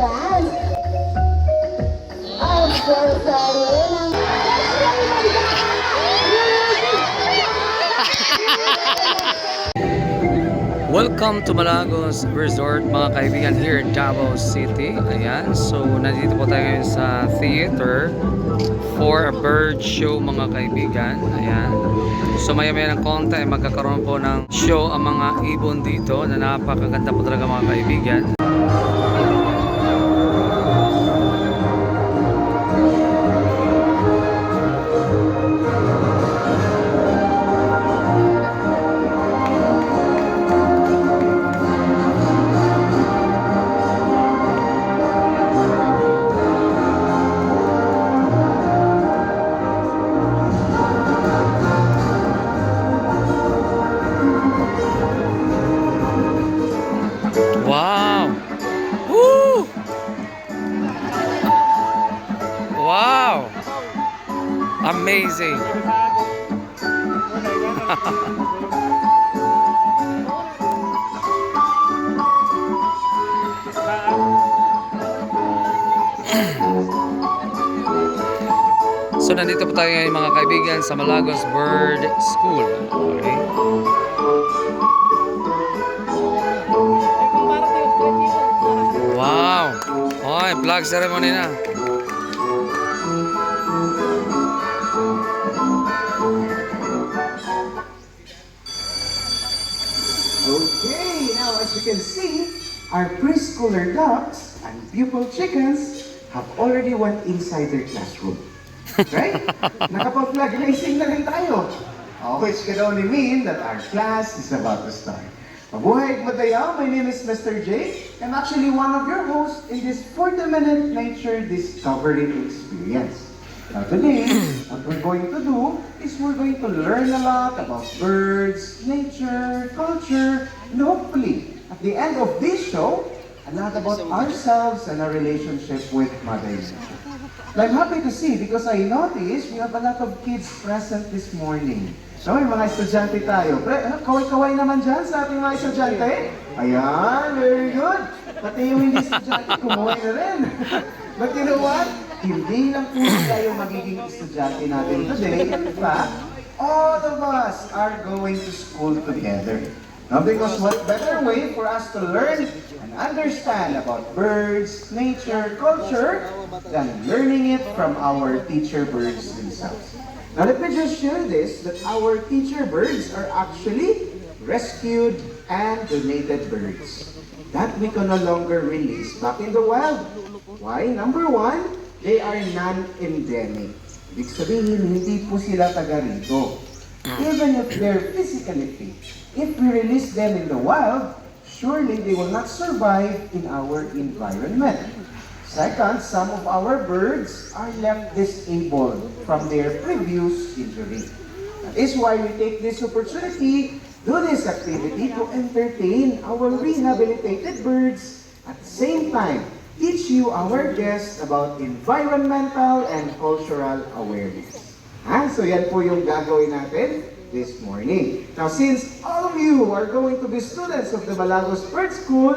dance. I'm so sorry. Welcome to Malagos Resort mga kaibigan here in Davao City. Ayan, so nandito po tayo ngayon sa theater for a bird show mga kaibigan. Ayan, so maya maya ng konti magkakaroon po ng show ang mga ibon dito na napakaganda po talaga mga kaibigan. Wow! Woo! Wow! Amazing! So nandito po tayo ngayon mga kaibigan sa Malagos Bird School. Okay? Wow! Oy, flag ceremony na. Okay, now as you can see, our preschooler ducks and pupil chickens have already went inside their classroom. Right? Nakapag-flag racing na rin tayo. Which can only mean that our class is about to start. Mabuhay Matayaw, my name is Mr. J. I'm actually one of your hosts in this 40-minute nature discovery experience. Now today, what we're going to do is we're going to learn a lot about birds, nature, culture, and hopefully, at the end of this show, a lot about ourselves and our relationship with Mother Nature. I'm happy to see because I noticed we have a lot of kids present this morning. So, may mga estudyante tayo. Kaway-kaway naman dyan sa ating mga estudyante. Ayan, very good. Pati yung hindi estudyante, kumuhay na rin. But you know what? Hindi lang po sila yung magiging estudyante natin today. In fact, all of us are going to school together. Now, because what better way for us to learn and understand about birds, nature, culture, than learning it from our teacher birds themselves. Now, let me just share this, that our teacher birds are actually rescued and donated birds that we can no longer release back in the wild. Why? Number one, they are non-endemic. Ibig sabihin, hindi po sila taga rito. Even if they're physically fit, if we release them in the wild, surely they will not survive in our environment. Second, some of our birds are left disabled from their previous injury. That is why we take this opportunity, do this activity to entertain our rehabilitated birds at the same time teach you, our guests, about environmental and cultural awareness. So yan po yung gagawin natin this morning. Now, since all of you are going to be students of the Malagos Bird School,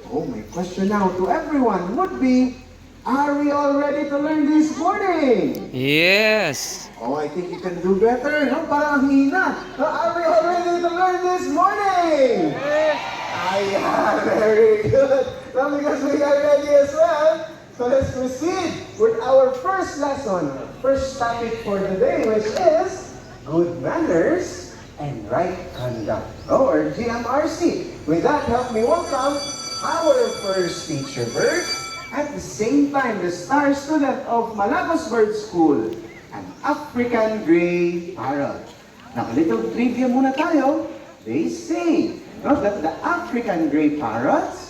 my question now to everyone would be, are we all ready to learn this morning? Yes! I think you can do better, no? Parang hina. Are we all ready to learn this morning? Yeah, very good. Now, because we are ready as well, so let's proceed with our first lesson, first topic for the day, which is good manners and right conduct, or GMRC. With that, help me welcome our first teacher bird, at the same time, the star student of Malagos Bird School, an African Gray Parrot. Now, a little trivia muna tayo. They say that the African Gray Parrots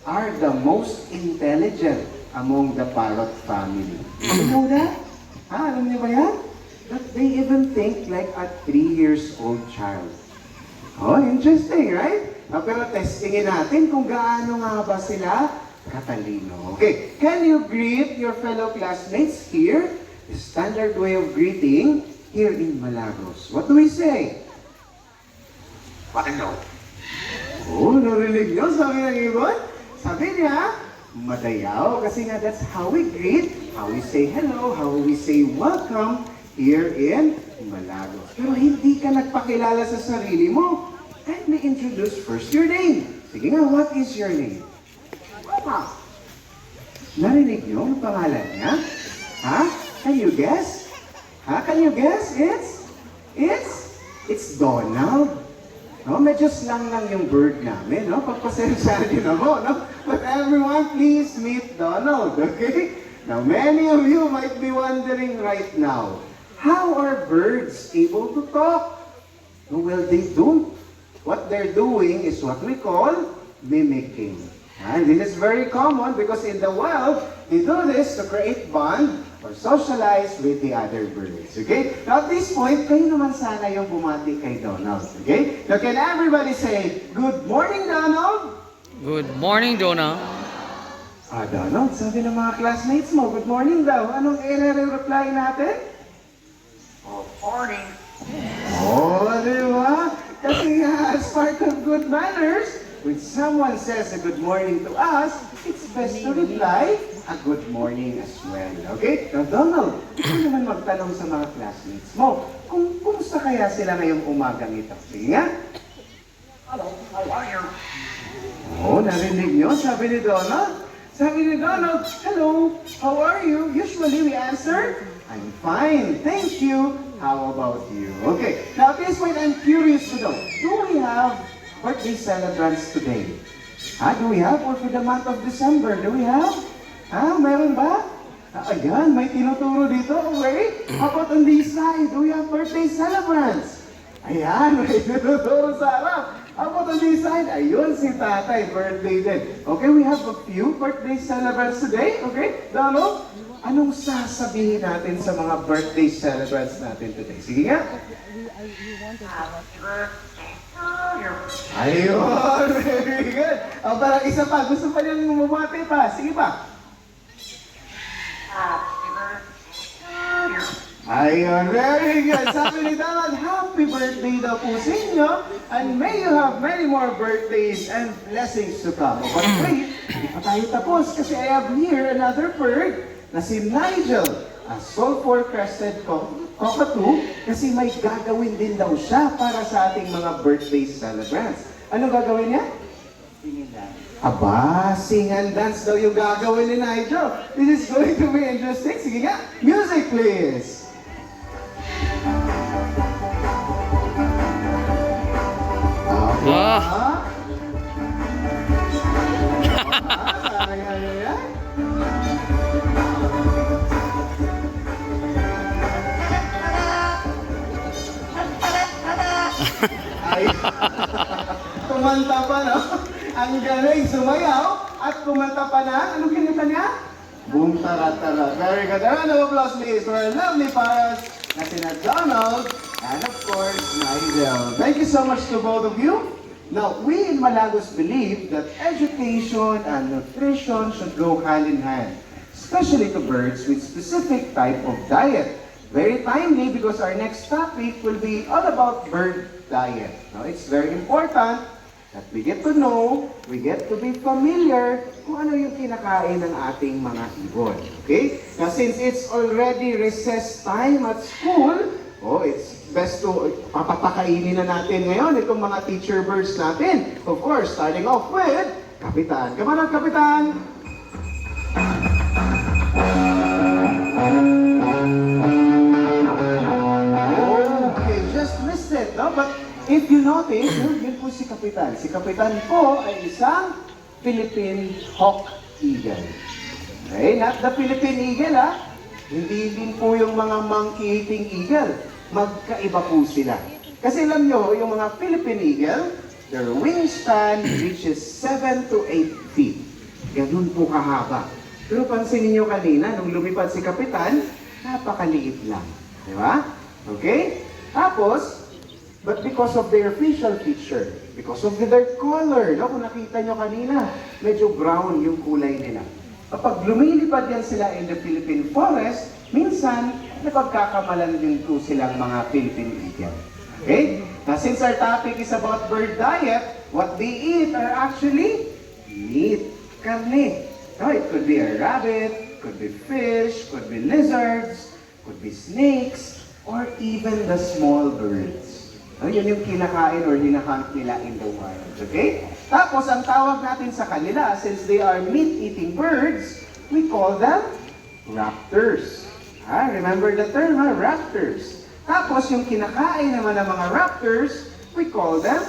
are the most intelligent among the parrot family. You know that? Alam niyo ba yan? That they even think like a 3-year-old child. Interesting, right? Pero testingin natin kung gaano nga ba sila katalino. Okay, can you greet your fellow classmates here? The standard way of greeting here in Malagos. What do we say? Paano? Narinig niyo? Sabi ng ibon? Sabi niya, Madayaw. Kasi nga, that's how we greet, how we say hello, how we say welcome here in Malagos. Pero hindi ka nagpakilala sa sarili mo. Let me introduce first your name. Sige nga, what is your name? Ha? Narinig niyo ang pangalan niya? Ha? Can you guess? Ha? Can you guess? It's Donald. No, medyo slang lang yung bird namin, no? Pagpasensya niyo na mo, no? But everyone, please meet Donald, okay? Now, many of you might be wondering right now, how are birds able to talk? Well, they don't. What they're doing is what we call mimicking. And this is very common because in the wild, they do this to create bond or socialize with the other birds. Okay? Now at this point, kayo naman sana yung bumati kay Donald. Okay? Now can everybody say, "Good morning, Donald"? Good morning, Donald. Donald, sabi ng mga classmates mo, good morning daw. Anong i-reply natin? Good morning. Oh, di ba? Kasi as part of good manners, when someone says a good morning to us, it's best to reply a good morning as well. Okay? Now, Donald, gusto naman magtanong sa mga classmates mo, kumusta kaya sila ngayong umagang ito? Sige nga. Hello, how are you? Oh, narinig nyo? Sabi ni Donald. Hello, how are you? Usually we answer, I'm fine, thank you. How about you? Okay, now at this point, I'm curious to know, do we have birthday celebrants today? Do we have? Or for the month of December, do we have? Meron ba? Ayan, may tinuturo dito. Okay, how about on this side? Do we have birthday celebrants? Ayan, may tinuturo sa harap. How about on this side? Ayun, si tatay, birthday din. Okay, we have a few birthday celebrants today. Okay, Donald? Anong sasabihin natin sa mga birthday celebrants natin today? Sige nga. Ayun, very good. Parang isa pa, gusto pa niyang bumati pa. Sige pa. Ayun, very good. Sabi ni Donald, happy birthday daw po sa inyo. And may you have many more birthdays and blessings to come. But wait, hindi pa tayo tapos kasi I have here another bird na si Nigel, a sulfur-crested cockatoo, kasi may gagawin din daw siya para sa ating mga birthday celebrants. Ano gagawin niya? Sing and dance. Aba, sing and dance daw yung gagawin ni Nigel. This is going to be interesting. Sige nga, music please! Kumanta pa, no? Ang galing, sumayaw at kumanta pa na. Anong kinita niya? Boom, tara-tara. Very good. A round of applause, please, for our lovely parents na sina Donald and, of course, Nigel. Thank you so much to both of you. Now, we in Malagos believe that education and nutrition should go hand in hand, especially to birds with specific type of diet. Very timely because our next topic will be all about bird diet. Now, it's very important that we get to know, we get to be familiar kung ano yung kinakain ng ating mga ibon. Okay? Now, since it's already recess time at school, it's best to papapakainin na natin ngayon itong mga teacher birds natin. Of course, starting off with Kapitan. Come on, Kapitan! Okay, just missed it, no? But if you notice, yun po si Kapitan. Si Kapitan po ay isang Philippine Hawk Eagle. Okay, not the Philippine Eagle, ha? Hindi din po yung mga monkey-eating eagle. Magkaiba po sila. Kasi alam nyo, yung mga Philippine Eagle, their wingspan reaches 7 to 8 feet. Ganun po kahaba. Pero pansinin nyo kanina, nung lumipad si Kapitan, napakaliit lang. Di ba? Okay? Tapos, but because of their facial feature, because of their color, no? Kung nakita nyo kanina, medyo brown yung kulay nila. Kapag lumilipad yan sila in the Philippine forest, minsan, napagkakamalan din po silang mga Philippine Eagle. Okay? Now, since our topic is about bird diet, what they eat are actually meat, karne. No, it could be a rabbit, could be fish, could be lizards, could be snakes, or even the small birds. No, yun yung kinakain or hinahunt nila in the wild. Okay? Tapos, ang tawag natin sa kanila, since they are meat-eating birds, we call them raptors. Remember the term, raptors. Tapos, yung kinakain naman ng mga raptors, we call them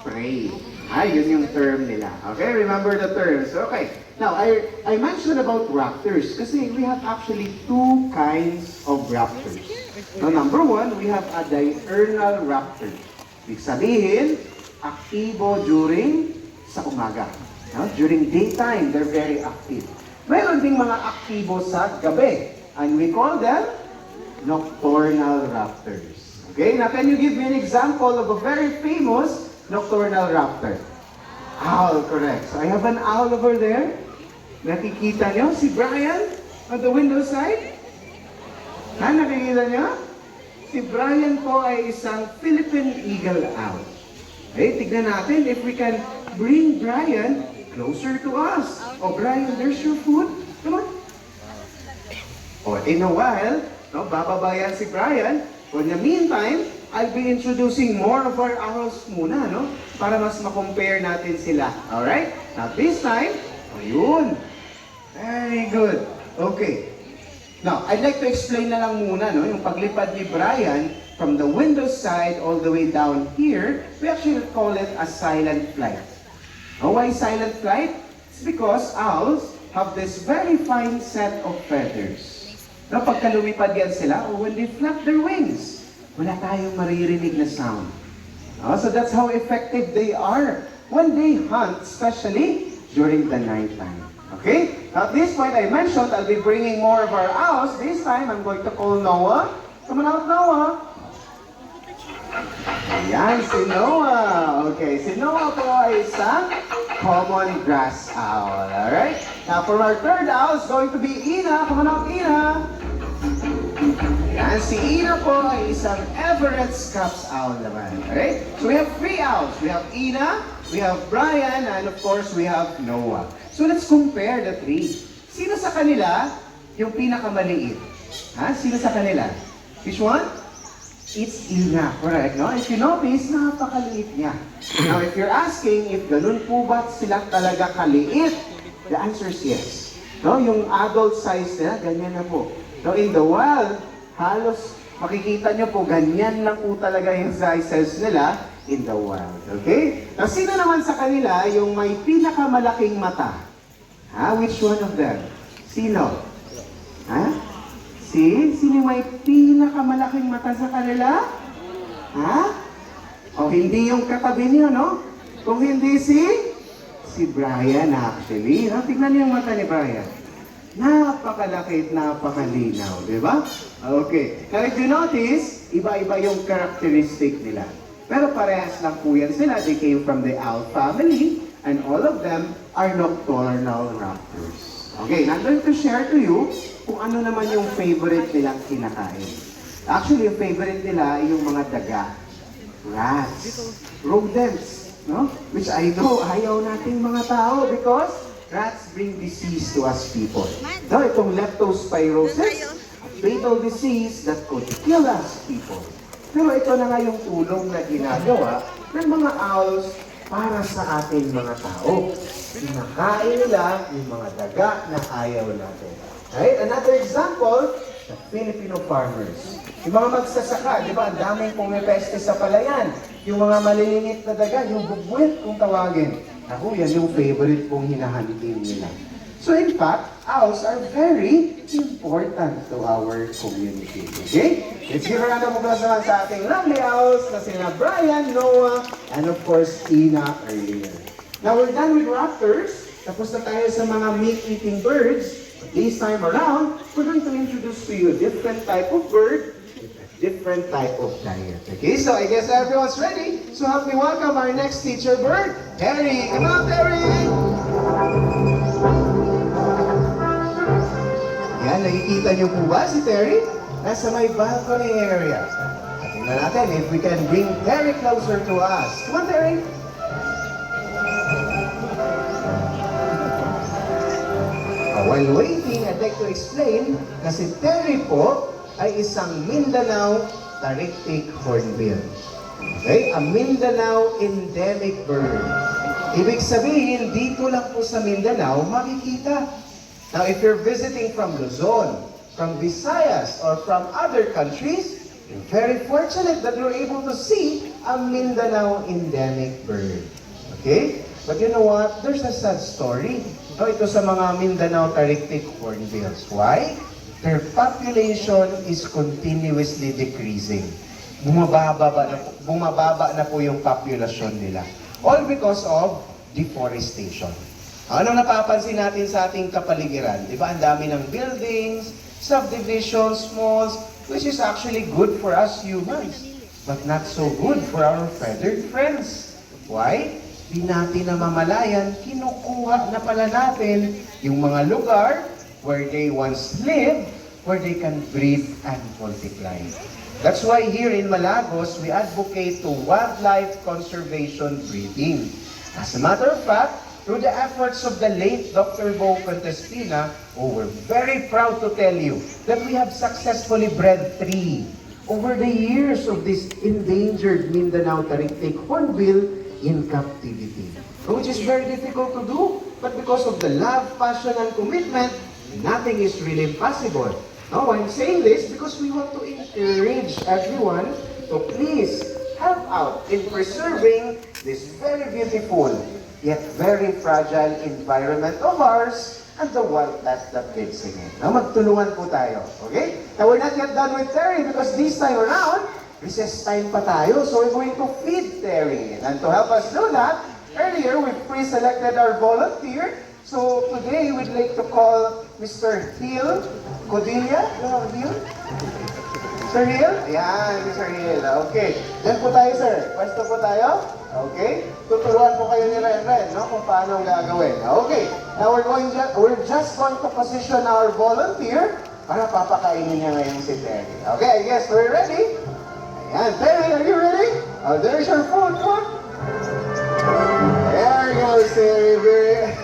prey. Yun yung term nila. Okay, remember the terms. Okay, now I mentioned about raptors kasi we have actually two kinds of raptors. Now, number one, we have a diurnal raptor. Ibig sabihin, aktibo during sa umaga. No? During daytime, they're very active. Meron ding mga aktibo sa gabi. And we call them nocturnal raptors. Okay, now can you give me an example of a very famous nocturnal raptor? Owl, correct. So I have an owl over there. Nakikita nyo si Brian on the window side? Nakikita nyo? Si Brian po ay isang Philippine eagle owl. Okay, tignan natin if we can bring Brian closer to us. Oh, Brian, there's your food. Come on. Oh, in a while, no, bababa yan si Brian. For the meantime, I'll be introducing more of our owls muna, no? Para mas ma-compare natin sila. Alright? Now this time, ayun. Very good. Okay. Now, I'd like to explain na lang muna, no? Yung paglipad ni Brian from the window side all the way down here, we actually call it a silent flight. Now, why silent flight? It's because owls have this very fine set of feathers. No, pagka lumipad yan sila, or when they flap their wings, wala tayong maririnig na sound. So that's how effective they are when they hunt, especially during the nighttime. Okay? Now at this point, I mentioned I'll be bringing more of our owls. This time, I'm going to call Noah. Come on out, Noah. Ayan, si Noah. Okay, si Noah po ay isang common grass owl. Alright? Now for our third owl, it's going to be Ina. Come on out, Ina. Ayan, si Ina po ay isang Everett Scops owl naman. Alright? So we have three owls. We have Ina, we have Brian, and of course we have Noah. So let's compare the three. Sino sa kanila yung pinakamaliit? Sino sa kanila? Which one? It's Ina, correct? No? If you notice, napakaliit niya. Now, if you're asking if ganun po ba sila talaga kaliit, the answer is yes. No? Yung adult size nila, ganyan na po. No? In the wild, halos makikita nyo po, ganyan lang po talaga yung sizes nila in the wild. Okay? Now, sino naman sa kanila yung may pinakamalaking mata? Which one of them? Sino? Sino may pinakamalaking mata sa kanila? O hindi yung katabi niyo, no? Kung hindi si Brian actually. No? Tignan niyo yung mata ni Brian. Napakalaki at napakalinaw, di ba? Okay. Now if you notice, iba-iba yung characteristic nila. Pero parehas lang po yan sila. They came from the owl family and all of them are nocturnal raptors. Okay, I'm going to share to you kung ano naman yung favorite nilang kinakain. Actually, yung favorite nila ay yung mga daga, rats, rodents, no? Which I know ayaw nating mga tao because rats bring disease to us people. No, itong leptospirosis, a fatal disease that could kill us people. Pero ito na nga yung tulong na ginagawa ng mga owls para sa ating mga tao. Kinakain nila yung mga daga na ayaw natin. Right? Another example, the Filipino farmers. Yung mga magsasaka, di ba, ang daming pumipeste sa palayan. Yung mga maliliit na daga, yung bugwit kung tawagin. Ako, yan yung favorite kong hinahanapin nila. So in fact, owls are very important to our community. Okay? Let's give a round of applause naman sa ating lovely owls na sila Brian, Noah, and of course, Ina earlier. Now we're done with raptors. Tapos na tayo sa mga meat-eating birds. This time around, we're going to introduce to you a different type of bird, different type of diet. Okay, so I guess everyone's ready. So help me welcome our next teacher bird, Terry. Come on, Terry! Yan, nakikita niyo po ba si Terry? Nasa may balcony area. Tingnan natin if we can bring Terry closer to us. Come on, Terry! While waiting, I'd like to explain na si Terry po ay isang Mindanao Tariktik Hornbill. Okay? A Mindanao endemic bird. Ibig sabihin, dito lang po sa Mindanao makikita. Now, if you're visiting from Luzon, from Visayas, or from other countries, you're very fortunate that you're able to see a Mindanao endemic bird. Okay? But you know what? There's a sad story. No, ito sa mga Mindanao Tariktik Hornbills. Why? Their population is continuously decreasing. Bumababa na po yung populasyon nila. All because of deforestation. Anong napapansin natin sa ating kapaligiran? Di ba, ang dami ng buildings, subdivisions, malls, which is actually good for us humans, but not so good for our feathered friends. Why? Di natin namamalayan, kinukuha na pala natin yung mga lugar where they once lived, where they can breed and multiply. That's why here in Malagos, we advocate to wildlife conservation breeding. As a matter of fact, through the efforts of the late Dr. Bo Contespina, we're very proud to tell you that we have successfully bred 3 over the years of this endangered Mindanao Tariktik Hornbill in captivity. Which is very difficult to do, but because of the love, passion, and commitment, nothing is really impossible. Now, I'm saying this because we want to encourage everyone to please help out in preserving this very beautiful yet very fragile environment of ours and the wildlife that lives in it. Now, magtulungan po tayo. Okay? Now, we're not yet done with Terry because this time around, recess time pa tayo, so we're going to feed Terry. And to help us do that, earlier we pre-selected our volunteer. So today we'd like to call Mr. Hill Codilla. You know Hill? Sir Hill? Yan, Mr. Hill. Okay. Diyan po tayo, sir. Pwesto po tayo. Okay? Tuturuan po kayo ni Ren, no? Kung paano ang gagawin. Okay. Now we're just going to position our volunteer para papakainin niya ngayon si Terry. Okay, I guess we're ready. Ayan, Terry, are you ready? Oh, there's your food. There goes Terry.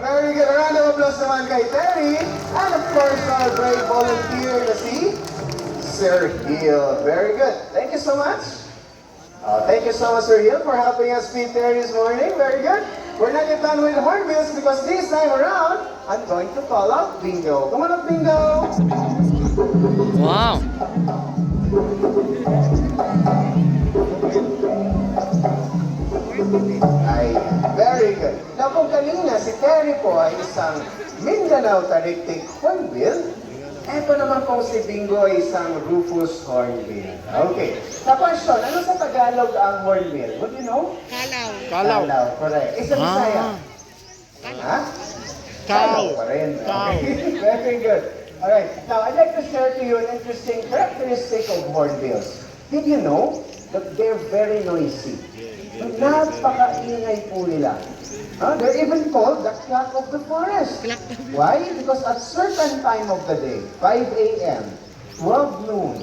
Very good. A round of applause naman kay Terry. And of course, our brave volunteer na si Sir Hill. Very good. Thank you so much. Thank you so much, Sir Hill, for helping us feed Terry this morning. Very good. We're not yet done with the hornbills because this time around, I'm going to call out Bingo. Come on up, Bingo. Wow! Ay, very good. Now, kung kanina si Terry po ay isang Mindanao Tariktik Hornbill, eto naman po si Bingo ay isang Rufous Hornbill. Okay. The question, ano sa Tagalog ang Hornbill? What do you know? Kalaw. Kalaw, correct. Isa Bisaya. Ha? Kalaw pa rin. Okay. Very good. Alright, now I'd like to share to you an interesting characteristic of hornbills. Did you know that they're very noisy? Napakaingay po nila. They're even called the clock of the forest. Why? Because at certain time of the day, 5 a.m., 12 noon,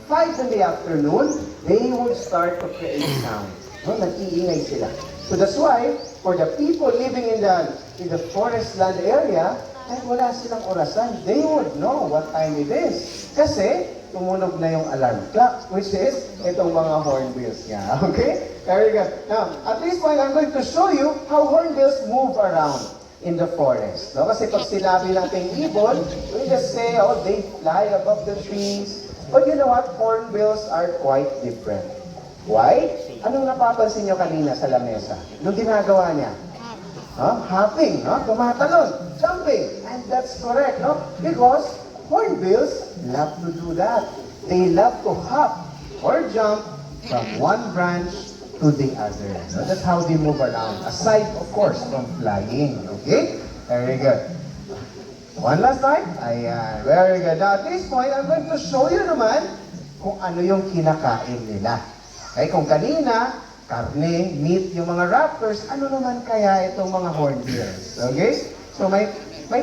5 in the afternoon, they would start to create sound. Nag-iingay sila. So that's why, for the people living in the forest land area, kahit wala silang orasan, they would know what time it is. Kasi, tumunog na yung alarm clock, which is itong mga hornbills niya. Okay? Very good. Now, at this point, I'm going to show you how hornbills move around in the forest. No? Kasi pag sinabi natin ibon, we just say, oh, they fly above the trees. But you know what? Hornbills are quite different. Why? Anong napapansin nyo kanina sa lamesa? Anong ginagawa niya? Hopping, tumatalon, jumping. And that's correct, no? Because hornbills love to do that. They love to hop or jump from one branch to the other. So that's how they move around. Aside, of course, from flying. Okay? Very good. One last time. Ayan. Very good. Now, at this point, I'm going to show you naman kung ano yung kinakain nila. Okay? Kung kanina, karne, meat, yung mga raptors, ano naman kaya itong mga hornbills? Okay? So may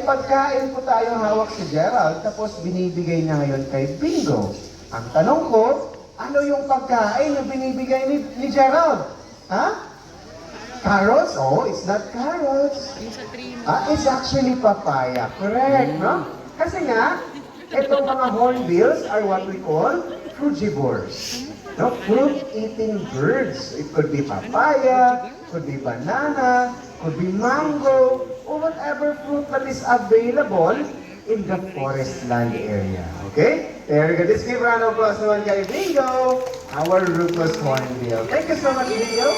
pagkain po tayong hawak si Gerald, tapos binibigay niya ngayon kay Bingo. Ang tanong ko, ano yung pagkain na binibigay ni Gerald? Ha? Carrots? Oh, it's not carrots. It's actually papaya. Correct, no? Kasi nga, itong mga hornbills are what we call frugivores. No, fruit-eating birds. It could be papaya, could be banana, could be mango, or whatever fruit that is available in the forest land area. Okay? There we go. Let's give a round of applause naman kay Bingo, our rufous hornbill. Thank you so much, Bingo.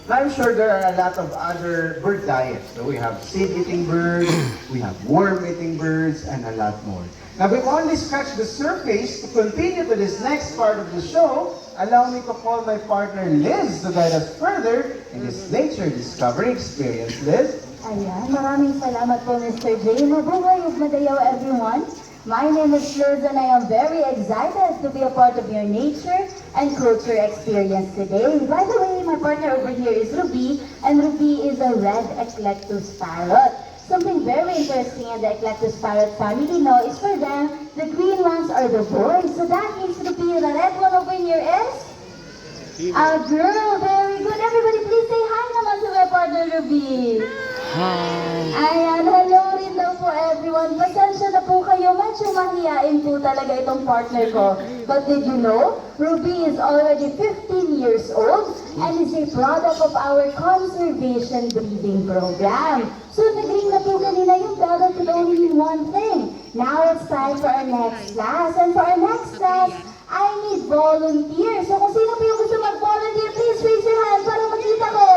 I'm sure there are a lot of other bird diets. So we have seed-eating birds, we have worm-eating birds, and a lot more. Now we've only scratched the surface. To continue to this next part of the show, allow me to call my partner Liz to guide us further in this nature discovery experience. Liz? Ayan, maraming salamat po, Mr. J. Mabuhay ug madayaw, everyone. My name is Liz and I am very excited to be a part of your nature and culture experience today. By the way, my partner over here is Ruby, and Ruby is a red eclectus parrot. Something very interesting in the eclectus parrot family, no, is for them, the green ones are the boys. So that means, Ruby, the red one over here is? A girl. Very good. Everybody, please say hi naman to my partner, Ruby. Hi! Ayan, hello rin daw po everyone. Pasensya na po kayo, medyo mahihain po talaga itong partner ko. But did you know, Ruby is already 15 years old and is a product of our conservation breeding program. So nag-ring na po kanina yung bell that could only mean one thing. Now it's time for our next class. And for our next class, I need volunteers. So kung sino po yung gusto mag-volunteer, please raise your hand para makita ko.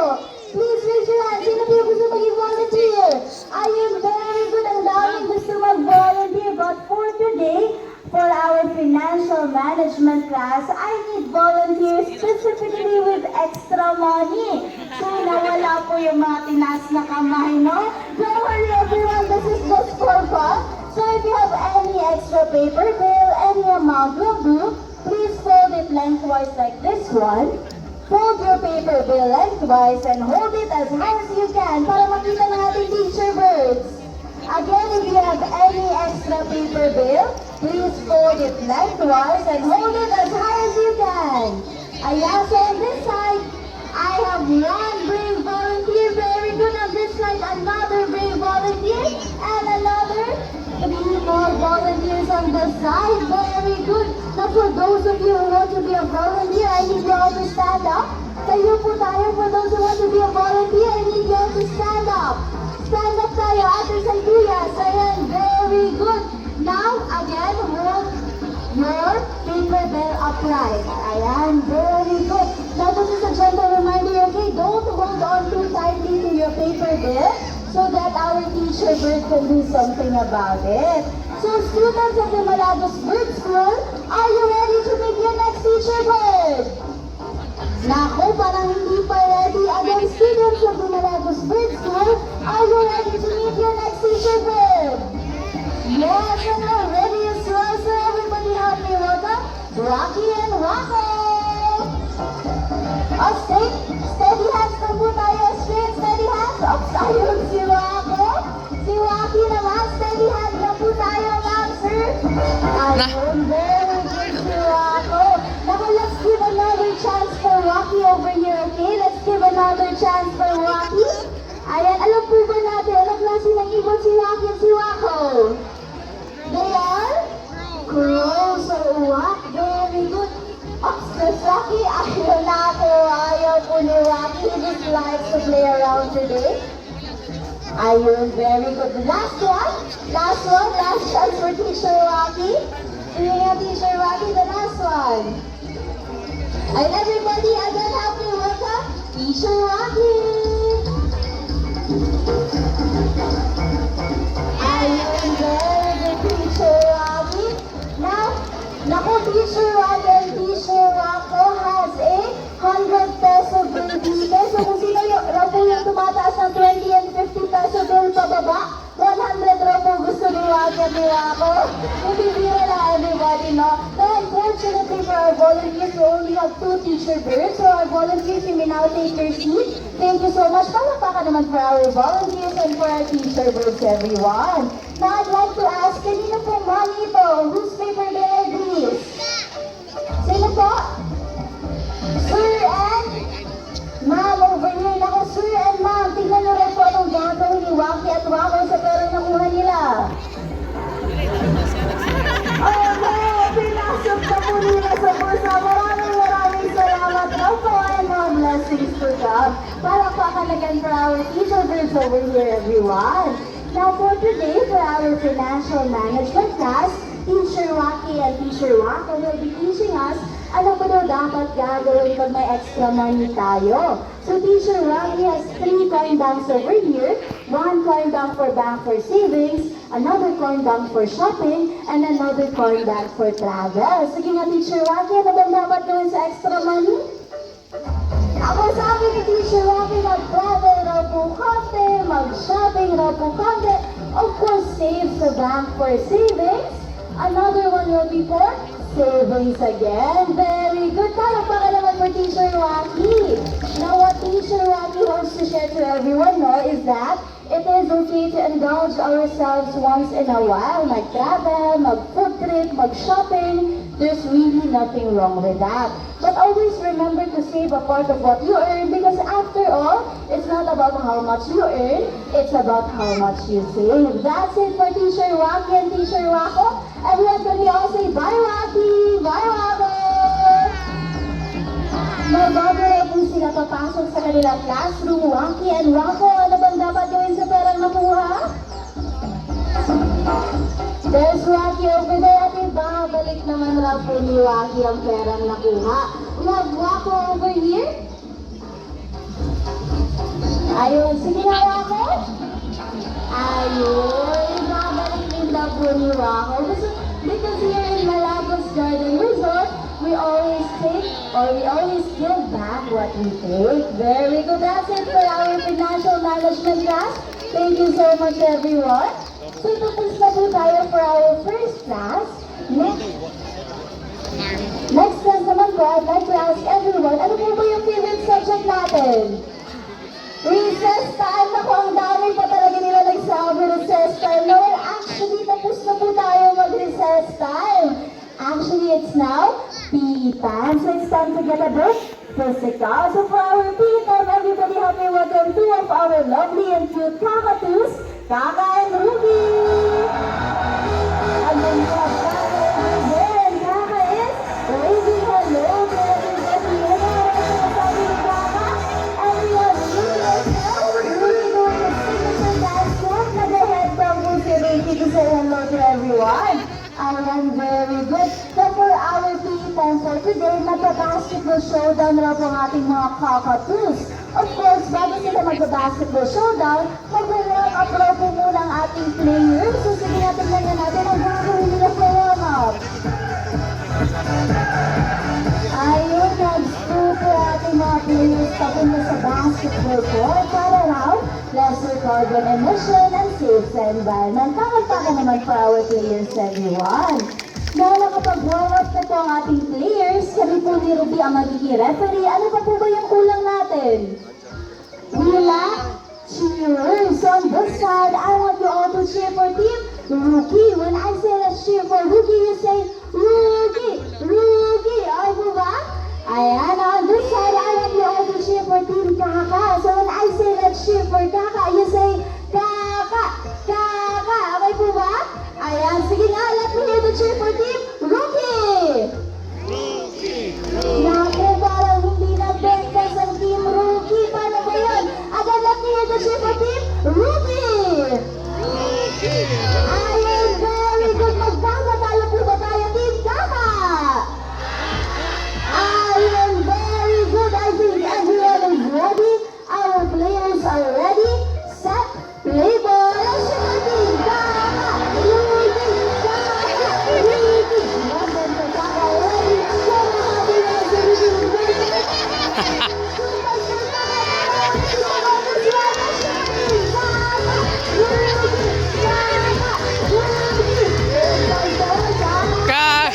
Please raise your hand. Sino po yung gusto mag-volunteer? Ayun, very good. Ang daming gusto mag-volunteer. But for today, for our financial management class, I need volunteers specifically with extra money. So nawala po yung mga tinas na kamay, no? Don't worry everyone, this is just for fun. So if you have any extra paper bill, any amount will do, please fold it lengthwise like this one. Fold your paper bill lengthwise and hold it as high as you can para makita natin teacher birds. Again, if you have any extra paper bill, please fold it lengthwise and hold it as high as you can. Ayan, so on this side, I have one brave volunteer. Very good. On this side, another brave volunteer. And another 3 more volunteers on the side. Very good. Now for those of you who want to be a volunteer, I need you all to stand up. Tayo po tayo. For those who want to be a volunteer, I need you all to stand up. Stand up tayo, ates and kuyas. Ayan, very good. Now, again, hold your paper bill upright. Ayan, very good. Now, this is a gentle reminder, okay? Don't hold on too tightly to your paper bill so that our teacher bird can do something about it. So, students of the Malagos Bird School, are you ready to meet your next teacher bird? Naku, parang hindi pa ready. Again, students of the Malagos Bird School, are you ready to meet your next teacher bird? Yes, and we're ready as well. So everybody help me welcome Rocky and Wacko! Oh, steady hands na po tayo. Straight, steady hands. Oops, ayun si Wacko. Si Wacky naman, steady hands na po tayo, ma'am, sir. Ayun, very good si Wacko. Now, let's give another chance for Wacky over here, okay? Let's give another chance for Wacky. Ayan, alam po ba natin, anong klase ng ibon si Wacky at si Wacko? They are crows. So, what? Very good. Oops, Miss Wacky, ayaw na ako. Ayaw po ni Wacky. He just likes to play around today. Ayun, very good. Last one. Last chance for Teacher Wacky. Sige nga, Teacher Wacky, the last one. And everybody, again, help me welcome Teacher Wacky. Ayun, very good, Teacher Wacky. Now, naku, Teacher Wacky and Teacher Wacko has a 100 peso bill dito. So kung sino raw po yung tumataas ng 20 and 50 peso bill pababa, 100 raw po gusto ni Wacky at ni Wacko. Hindi biro na everybody, no? So unfortunately for our volunteers, we only have 2 teacher birds. So our volunteers, you may now take your seat. Thank you so much. Palakpakan naman for our volunteers and for our teacher birds, everyone. Now I'd like to ask, kanino po mami ito? Whose paper bill are these? Sino po? Sir and ma'am over here. blessings to come. Palakpakan again for our teacher girls over here, everyone. Now for today, for our financial management class, Teacher Waki and Teacher Wako will be teaching us ano ba daw dapat gagawin pag may extra money tayo. So Teacher Waki has 3 coin banks over here, 1 coin bank for savings, another coin bank for shopping, and another coin bank for travel. Sige nga Teacher Waki, ano ba dapat gawin sa extra money? Ako sabi ni Teacher Waki, mag-travel raw po konti, mag-shopping raw po konti, of course save sa bank for savings. Another one will be for savings again. Very good. Palakpakan naman for Teacher Waki. Now what Teacher Waki wants to share to everyone is that it is okay to indulge ourselves once in a while. Mag-travel, mag-food trip, mag-shopping. There's really nothing wrong with that. But always remember to save a part of what you earn because after all, it's not about how much you earn, it's about how much you save. That's it for Teacher Waki and Teacher Wako. Everyone, can we all say bye Waki, bye Wako! Bago na po sila papasok sa kanilang classroom, Waki and Wako, ano bang dapat gawin sa perang nakuha? There's Waki over there at ibabalik naman raw po ni Waki ang perang nakuha. We have Wako over here. Ayun, sige na Wako. Ayun, ibabalik din daw po ni Wako. Because here in Malagos Garden Resort, we always give back what we take. Very good. That's it for our financial management class. Thank you so much everyone. So tapos na po tayo for our first class. Next class naman po, I'd like to ask everyone, ano po ba yung favorite subject natin? Recess time. Naku, ang dami pa talaga nila nagsabi recess time. No, well, actually, tapos na po tayo mag-recess time. Actually, it's now PE time. So it's time to get a bit physical. So for our PE time, everybody help me welcome two of our lovely and cute cockatoos, Kaka and Ruby. And then we have Kaka over there, and Kaka is waving hello to everybody. Hello, sabi ni Kaka. Everyone, Ruby is now. Ruby doing the signature dance move. Nag-ahead from po si Ruby to say hello to everyone. Ayan, very good. So for our PE time for today, magpa-basketball showdown raw po ang ating mga cockatoos. Of course, bago sila magpa-basketball showdown, mag-warm up raw po muna ang ating players. So sige natin lang natin ang gagawin nila sa warm-up. Ayun, nag-scoop ang ating mga players papunta sa basketball court para raw lesser carbon emission and safe sa environment. Pakagpakan naman for our players, everyone. Now, nakapag-warm up na po ang ating players, kami po ni Ruby ang magiging referee. Ano pa po ba yung kulang natin? We lack cheerers. So on this side, I want you all to cheer for Team Rookie. When I say let's cheer for Rookie, you say Rookie, Rookie. Ay po ba? Ayan, on this side, I want you all to cheer for Team Kaka. So when I say let's cheer for Kaka, you say Kaka, Kaka. Okay po ba? Ayan, sige nga, let me hear the cheer for Team Rookie. Naku, parang hindi na-breakfast ang Team Rookie. Paano ba yun? Again, let me hear the cheer for Team Rookie. Ayun, very good. Magkakatalo po ba tayo, Team Kaka? Ayun, very good. I think everyone is ready. Our players are ready. Set, play ball. Let's cheer for Team Kaka. Rookie, Kaka, Rookie. London for Kaka, ready. Ka!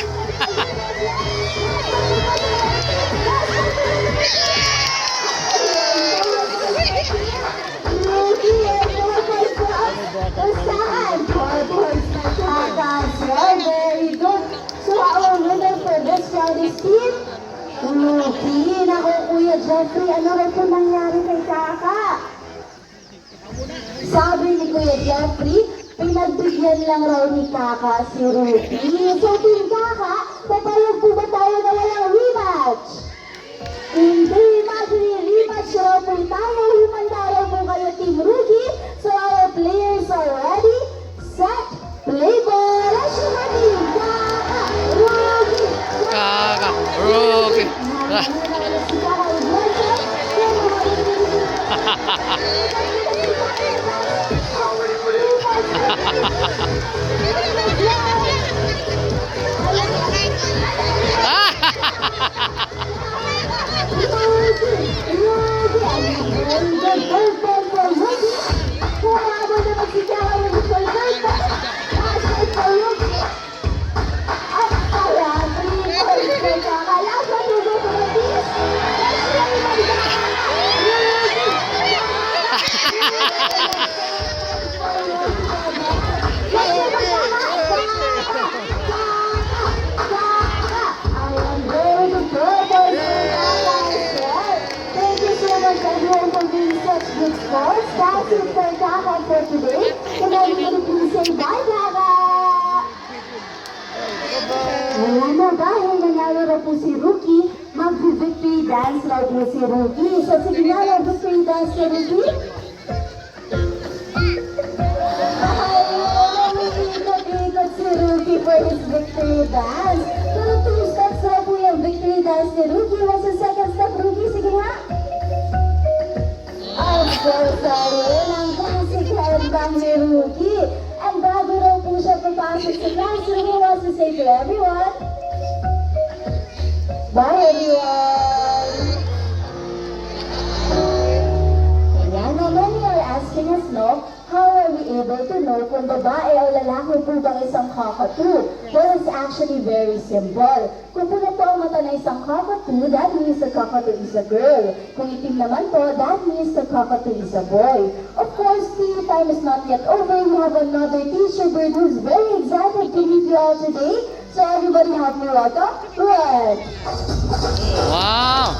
Very good. So our winner for this round is Team Rookie. Naku, Kuya Jeffrey, ano rin po nangyari kay Kaka? Sabi ni Kuya Jeffrey, pinagbigyan lang raw ni Kaka si Rookie. So Team Kaka, papayag po ba tayo na walang rematch? Hindi, imagine rematch tayo. Himandara po kayo, Team Rugi. So our players are ready, set, play ball. Let's go, Rugi. Rugi. Kaka. Rocky. Thank you so much everyone for being such good sports. That's it for Kaka for today. Can everybody please say bye, Kaka? Wala na, dahil nanalo po si Ruki, mag-victory dance raw po si Ruki. So sige na, mag-victory dance si Ruki. Ikot si Ruki for his victory dance. Pero 2 steps na po yung victory dance ni Ruki. What's the second step, Ruki? Sige nga. Of course, yun ang classic headbang ni Ruki. And bago raw po siya papasok sa classroom, he wants to say to everyone, bye everyone! Yan naman, you are asking us, no? How are we able to know kung babae o lalaki po bang isang cockatoo? Well, it's actually very simple. Kung pula po ang mata ng isang cockatoo, that means the cockatoo is a girl. Kung itim naman po, that means the cockatoo is a boy. Of course, PE time is not yet over. We have another teacher bird who's very excited to meet you all today. So everybody help me welcome Red. Wow!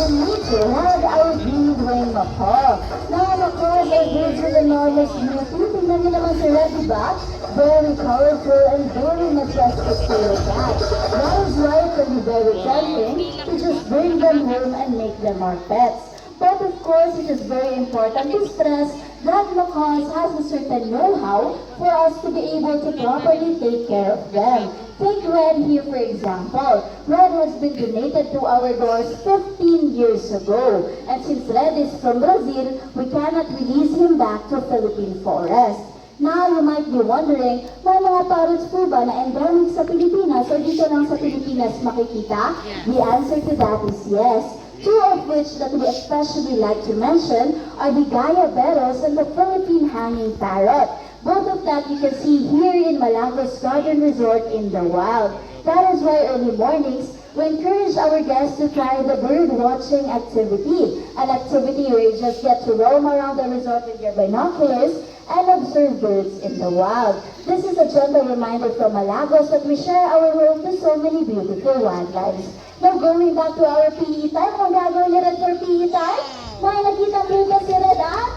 Need to have our breed Wayne Macaw. Now, Macaws are birds with enormous beauty. Tingnan niyo naman si Red, diba? Very colorful and very majestic to look at. That is why it can be very tempting to just bring them home and make them our pets. But of course, it is very important to stress that macaws has a certain know-how for us to be able to properly take care of them. Take Red here for example. Red has been donated to our doors 15 years ago. And since Red is from Brazil, we cannot release him back to Philippine forest. Now, you might be wondering, may mga parrots po ba na endemic sa Pilipinas o dito lang sa Pilipinas makikita? The answer to that is yes. 2 of which that we especially like to mention are the Gayaberos and the Philippine hanging parrot. Both of that you can see here in Malagos Garden Resort in the wild. That is why early mornings, we encourage our guests to try the bird watching activity. An activity where you just get to roam around the resort with your binoculars and observe birds in the wild. This is a gentle reminder from Malagos that we share our home to so many beautiful wildlife. Now going back to our PE time, kung gagawin ni Red for PE time, may nakita po ba si Red at?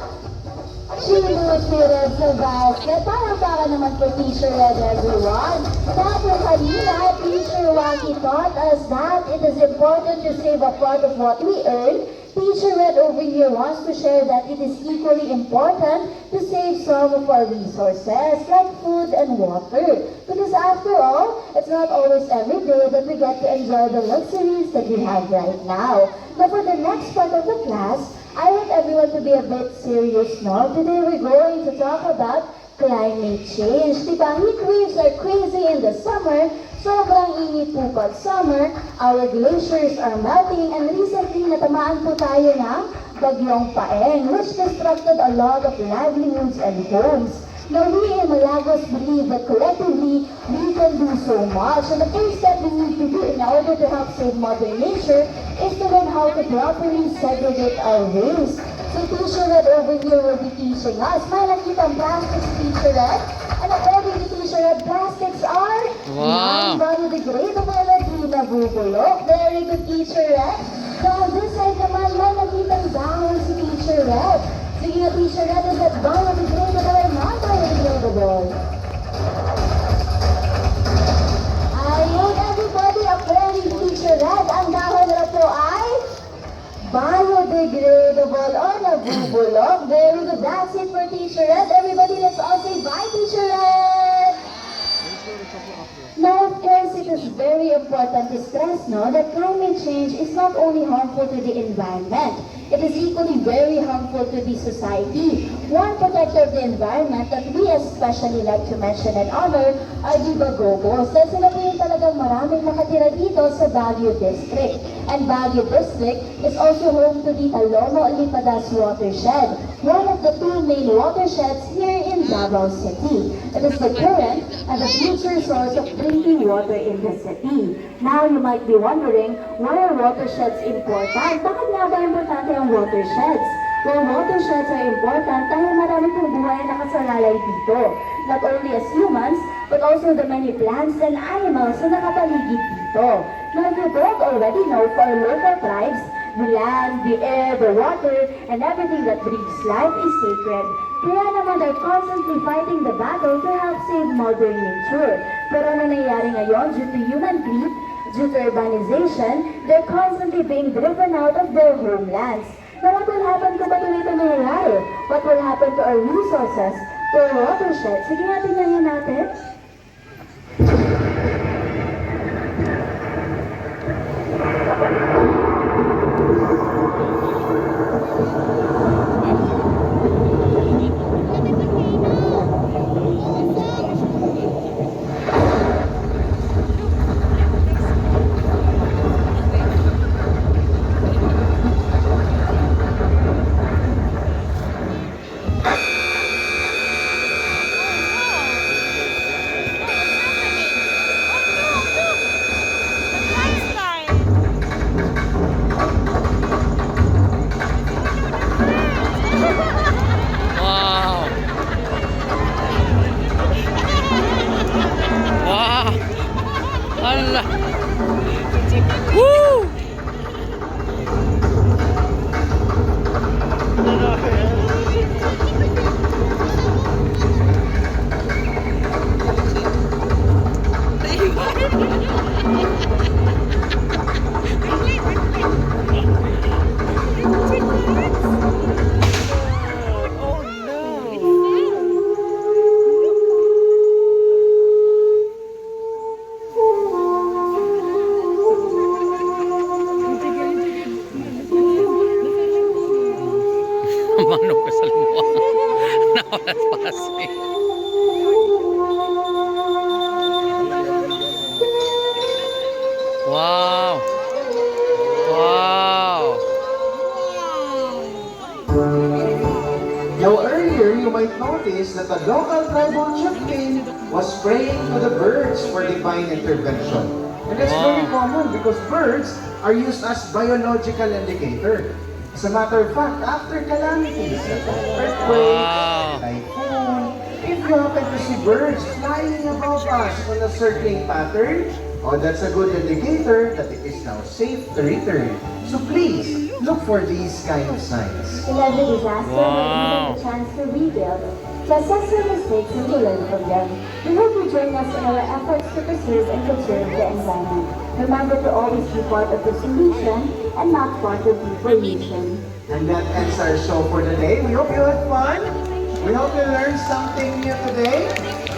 Sinunod si Red sa basket. Para naman po Teacher Red, everyone. Dahil kanina, Teacher Waki taught us that it is important to save a part of what we earn. Teacher Red over here wants to share that it is equally important to save some of our resources like food and water. Because after all, it's not always every day that we get to enjoy the luxuries that we have right now. Now for the next part of the class, I want everyone to be a bit serious now. Today we're going to talk about climate change. Diba, heat waves are crazy in the summer. Sobrang init po pag summer, our glaciers are melting, and recently natamaan po tayo ng bagyong Paeng, which disrupted a lot of livelihoods and homes. Now we in Malagos believe that collectively, we can do so much. And the first step we need to do in order to help save Mother Nature is to learn how to properly segregate our waste. So Teacher Red over here will be teaching us. May nakitang plastics, Teacher Red. And according to Teacher Red, plastics are non-biodegradable at di nabubulok. Very good, Teacher Red. So on this side naman, may nakitang dahon si Teacher Red. Sige nga, Teacher Red, is that biodegradable or non-biodegradable? Ayun, everybody, according to Teacher Red, ang dahon na po ay biodegradable. biodegradable or nabubulok. Very good. That's it for Teacher Red. Everybody, let's all say bye, Teacher Red. Now, of course, it is very important to stress that climate change is not only harmful to the environment, it is equally very harmful to the society. One protector of the environment that we especially like to mention and honor are the Bagogos. Dahil sila po yung talagang maraming nakatira dito sa Baguio District. And Baguio District is also home to the Talomo Alipadas watershed, one of the two main watersheds here in Davao City. It is the current and the future source of drinking water in the city. Now, you might be wondering, why are watersheds important? Bakit nga ba importante ang watersheds? Well, watersheds are important dahil marami pong buhay na nakasalalay dito. Not only as humans, but also the many plants and animals na nakapaligid dito. Now, if you don't already know, for our local tribes, the land, the air, the water, and everything that breathes life is sacred. Kaya naman they're constantly fighting the battle to help save Mother Nature. Pero ano nangyayari ngayon due to human greed, due to urbanization, they're constantly being driven out of their homelands. Now what will happen kung patuloy ito nangyayari? What will happen to our resources, to our watersheds? Sige nga, tingnan yan natin. Wow! Wow! Allah! Woo! Manok ko sa luwa. Nawalas pasi. Wow! Wow! Now earlier, you might notice that the local tribal chieftain was praying to the birds for divine intervention. And that's very common because birds are used as biological indicator. As a matter of fact, after calamities, earthquake, typhoon, if you happen to see birds flying above us on a certain pattern, that's a good indicator that it is now safe to return. So please, look for these kind of signs. In every disaster, we give a chance to rebuild, to assess your mistakes and to learn from them. We hope you join us in our efforts to preserve and conserve the environment. Remember to always be part of the solution and not part of the pollution. And that ends our show for today. We hope you had fun. We hope you learned something new today.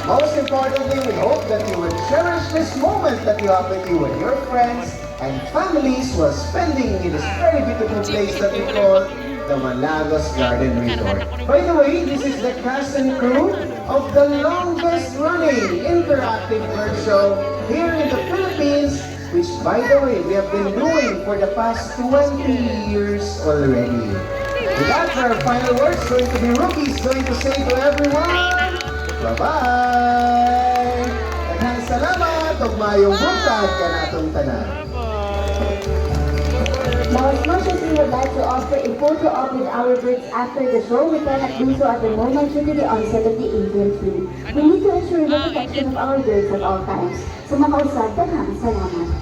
Most importantly, we hope that you will cherish this moment that you have with you and your friends and families while spending in this very beautiful place that we call the Malagos Garden Resort. By the way, this is the cast and crew of the longest running interactive bird show here in the Philippines, which by the way, we have been doing for the past 20 years already. With that, for our final words, going to be Rookie's going to say to everyone, bye-bye! Daghang salamat ug maayong buntag kanatong tanan. Now, as much as we would like to offer a photo op with our birds after the show, we cannot do so at the moment due to the onset of the avian flu. We need to ensure the protection of our birds at all times. So, makausap, daghang salamat.